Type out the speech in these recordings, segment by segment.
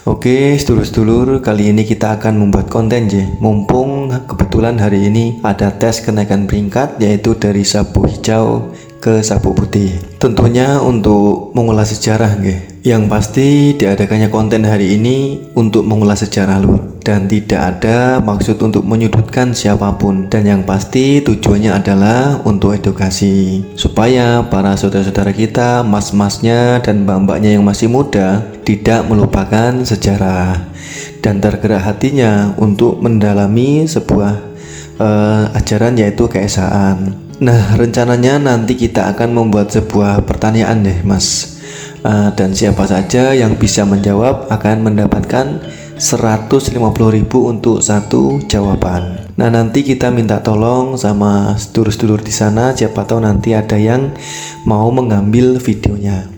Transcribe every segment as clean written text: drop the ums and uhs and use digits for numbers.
Oke, sedulur-sedulur, kali ini kita akan membuat konten mumpung kebetulan hari ini ada tes kenaikan peringkat, yaitu dari sapu hijau ke sapu putih. Tentunya untuk mengulas sejarah Yang pasti diadakannya konten hari ini untuk mengulas sejarah lur, dan tidak ada maksud untuk menyudutkan siapapun. Dan yang pasti tujuannya adalah untuk edukasi, supaya para saudara-saudara kita, mas-masnya dan mbak-mbaknya yang masih muda tidak melupakan sejarah dan tergerak hatinya untuk mendalami sebuah ajaran, yaitu keesaan. Nah, rencananya nanti kita akan membuat sebuah pertanyaan mas, dan siapa saja yang bisa menjawab akan mendapatkan 150.000 untuk satu jawaban. Nah, nanti kita minta tolong sama sedulur-sedulur di sana, siapa tahu nanti ada yang mau mengambil videonya.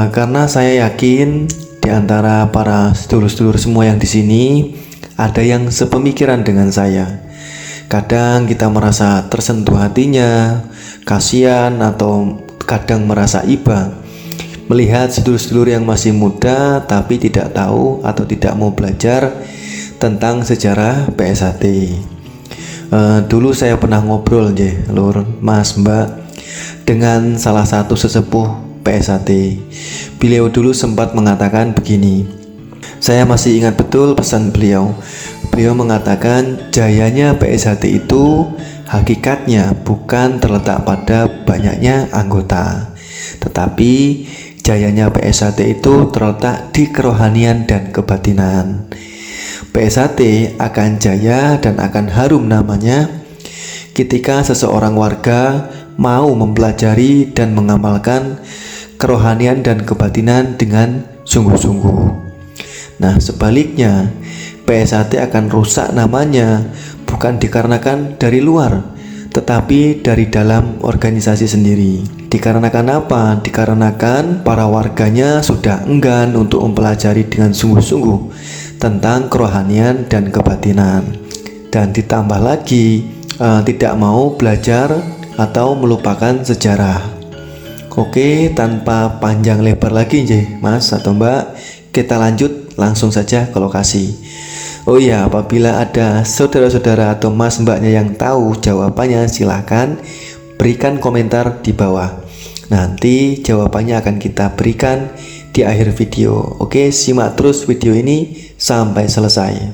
Karena saya yakin di antara para sedulur-sedulur semua yang di sini ada yang sepemikiran dengan saya. Kadang kita merasa tersentuh hatinya, kasihan, atau kadang merasa iba melihat sedulur-sedulur yang masih muda tapi tidak tahu atau tidak mau belajar tentang sejarah PSHT. Dulu saya pernah ngobrol lur, mas, mbak, dengan salah satu sesepuh PSHT. Beliau dulu sempat mengatakan begini. Saya masih ingat betul pesan beliau. Beliau mengatakan jayanya PSHT itu hakikatnya bukan terletak pada banyaknya anggota, tetapi jayanya PSHT itu terletak di kerohanian dan kebatinan. PSHT akan jaya dan akan harum namanya ketika seseorang warga mau mempelajari dan mengamalkan kerohanian dan kebatinan dengan sungguh-sungguh. Nah, sebaliknya PSHT akan rusak namanya bukan dikarenakan dari luar, tetapi dari dalam organisasi sendiri. Dikarenakan apa? Dikarenakan para warganya sudah enggan untuk mempelajari dengan sungguh-sungguh tentang kerohanian dan kebatinan, dan ditambah lagi tidak mau belajar atau melupakan sejarah. Oke, tanpa panjang lebar lagi mas atau mbak, kita lanjut langsung saja ke lokasi. Oh iya, apabila ada saudara-saudara atau mas mbaknya yang tahu jawabannya, silahkan berikan komentar di bawah. Nanti jawabannya akan kita berikan di akhir video. Oke, simak terus video ini sampai selesai.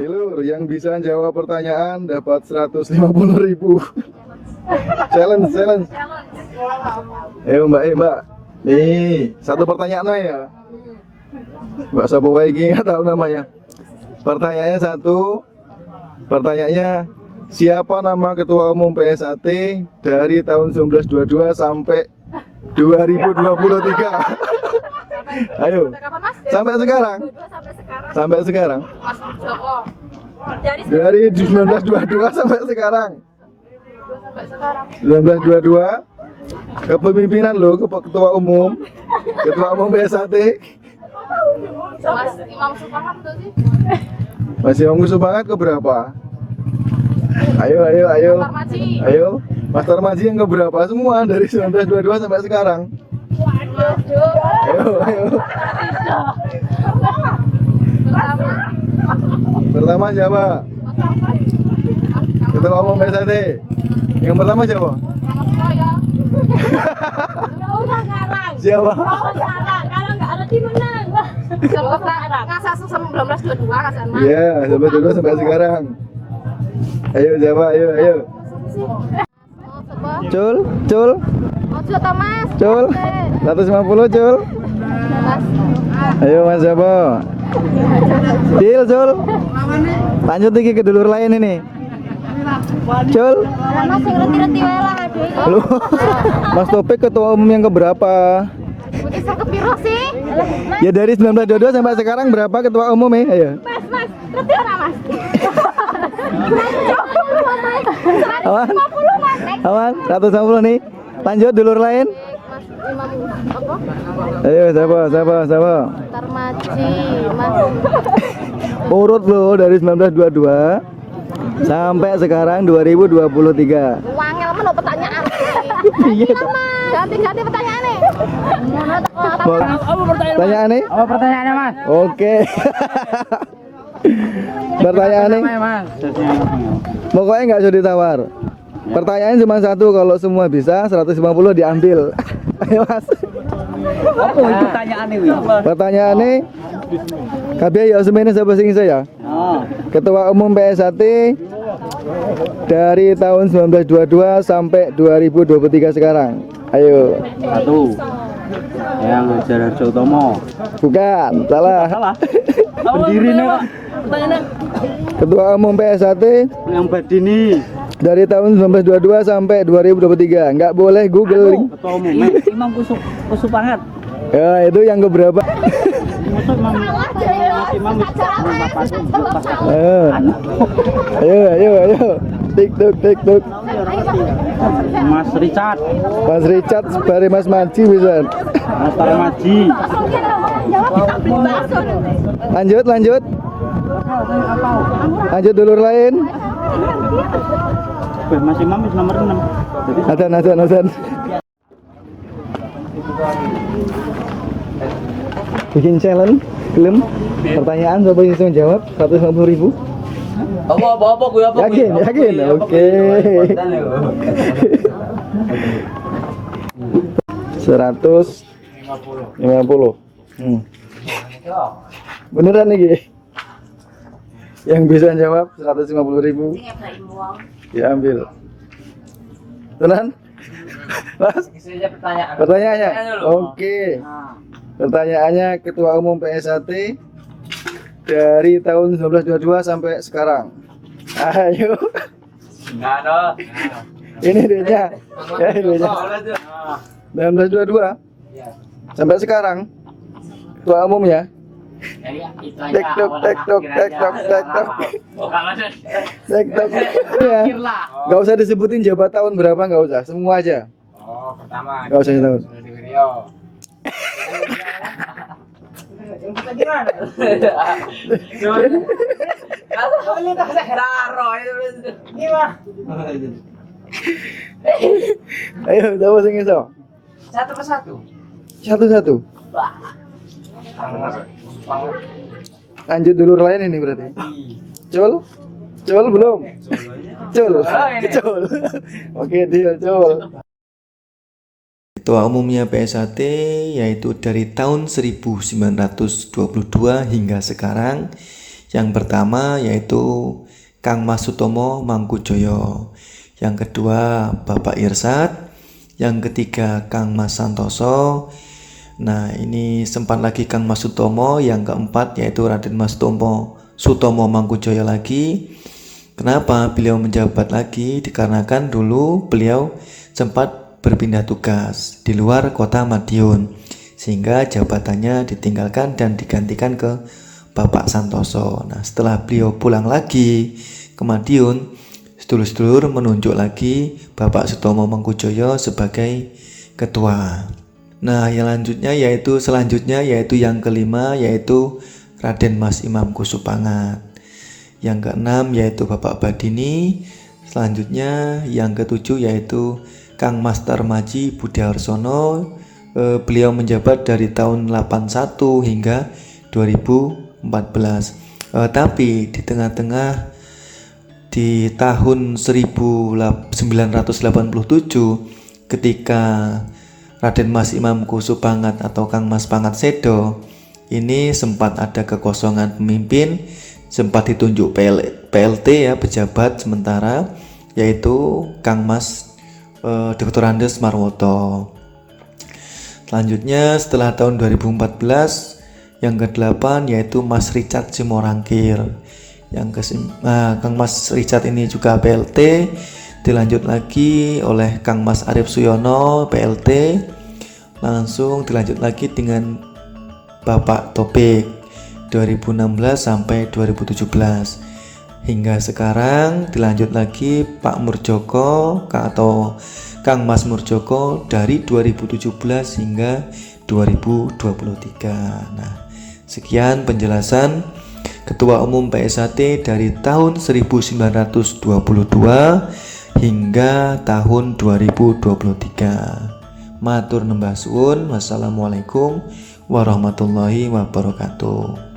Lur, yang bisa jawab pertanyaan dapat 150.000. Challenge. Ayo Mbak. Nih, satu pertanyaan aja ya. Mbak Sopo iki nggak tahu namanya. Pertanyaannya satu. Pertanyaannya, siapa nama Ketua Umum PSAT dari tahun 1922 sampai 2023? Ayo. Sampai sekarang. Mas Joko. Dari 1922 sampai sekarang. 1922 kepemimpinan lo, Ketua Umum PSAT. Mas Imam Supahat itu sih. Masih Imam Supahat keberapa? Ayo. Farmaci. Ayo, Mas Tarmaji yang keberapa semua dari 1922 sampai sekarang? Waduh. Ayo. Pertama. Pertama siapa? Ketua Umum PSAT. Yang pertama siapa? Saya. Siapa? Kalau nggak ada tim menang. Ngasas 1922 kasan mah. Iya, sampai dulu sampai sekarang. Ayo siapa? Ayo. Cul. Ojo Thomas. Cul. 150 Cul. Ayo Mas siapa? Cil Cul. Lanjut lagi ke dulur lain ini. Cul. Mas yang reti-reti wae lah aduh. Lu, Mas Topik ketua umum yang keberapa? Putih sang kepiro sih? Ya dari 1922 sampai sekarang berapa ketua umum ya? Ayo. Mas, reti ora Mas? Aman? 150 Mas. Aman? 150 nih. Lanjut dulur lain. Mas Imam apa? Ayo siapa? Tarmaji, Mas. Urut lo dari 1922 sampai sekarang 2023. Wangel men pertanyaan. Iya. Ganti pertanyaannya. Pertanyaannya? Apa pertanyaannya Mas? Oke. Pertanyaannya? Mas. Pokoknya nggak usah ditawar. Pertanyaannya cuma satu, kalau semua bisa 150 diambil. Ayo Mas. Apa itu pertanyaannya wi? Pertanyaannya, kabeh ya semene sapa sing iso ya? Oh. Ketua Umum PSAT dari tahun 1922 sampai 2023 sekarang. Ayo. Satu. Yang Jarharjo Utomo. Bukan, salah. Salah. Berdiri nih Pak. Pertanyaannya. Ketua Umum PSAT Yang Badini. dari tahun 1922 sampai 2023. Nggak boleh googling. Ketua Umum. Imam Kusupangat. Ya, itu yang keberapa? Masuk Imam Ayo. TikTok. Mas Richard. Mas Richard bare Mas Maji bisa. Mas Tarmaji. Lanjut. Lanjut dulur lain. Mas Imam nomor 6. Jadi Azan. Bikin challenge, film, pertanyaan siapa yang bisa menjawab 150.000. apa gue Yakin. Oke. 150. Beneran nih, yang bisa jawab 150.000 diambil. Beneran? Mas? Pertanyaannya? Oke. Pertanyaannya, Ketua Umum PSAT dari tahun 1922 sampai sekarang. Ayo. Enggak ada. Ini duitnya. Ya, duitnya. 1922 sampai sekarang. Ketua Umum ya. TikTok. Ya. Gak usah disebutin jabat tahun berapa, gak usah. Semua aja. Oh, pertama. Gak usah tahun. Gimana? Kalau ini tak seheraro itu. Gimana? Ayo, siapa sing iso? Satu persatu. Satu-satu. Lanjut dulur lain ini berarti. Cul belum. Cul. Oke, deal Cul. Ketua umumnya PSAT yaitu dari tahun 1922 hingga sekarang, Yang pertama yaitu Kang Mas Sutomo Mangkujoyo, yang kedua Bapak Irsad, yang ketiga Kang Mas Santoso. Nah, ini sempat lagi Kang Mas Sutomo, yang keempat yaitu Raden Mas Sutomo Mangkujoyo lagi. Kenapa beliau menjabat lagi? Dikarenakan dulu beliau sempat berpindah tugas di luar kota Madiun, sehingga jabatannya ditinggalkan dan digantikan ke Bapak Santoso. Nah, setelah beliau pulang lagi ke Madiun, sedulur-sedulur menunjuk lagi Bapak Sutomo Mangkujoyo sebagai ketua. Nah, yang selanjutnya yaitu yang kelima yaitu Raden Mas Imam Kusupangat. Yang keenam yaitu Bapak Badini. Selanjutnya yang ketujuh yaitu Kang Mas Tarmaji Budiarsono. Beliau menjabat dari tahun 81 hingga 2014. Tapi di tengah-tengah di tahun 1987 ketika Raden Mas Imam Kusupangat atau Kang Mas Pangat Sedo ini sempat ada kekosongan pemimpin, sempat ditunjuk PLT ya, pejabat sementara, yaitu Kang Mas Dr. Andes Marwoto. Selanjutnya setelah tahun 2014 yang ke-8 yaitu Mas Richard Simorangkir. Kang Mas Richard ini juga PLT, dilanjut lagi oleh Kang Mas Arif Suyono PLT, langsung dilanjut lagi dengan Bapak Topik 2016 sampai 2017, hingga sekarang dilanjut lagi Pak Murjoko atau Kang Mas Murjoko dari 2017 hingga 2023. Nah, sekian penjelasan Ketua Umum PSAT dari tahun 1922 hingga tahun 2023. Matur nembah suwun. Wassalamualaikum warahmatullahi wabarakatuh.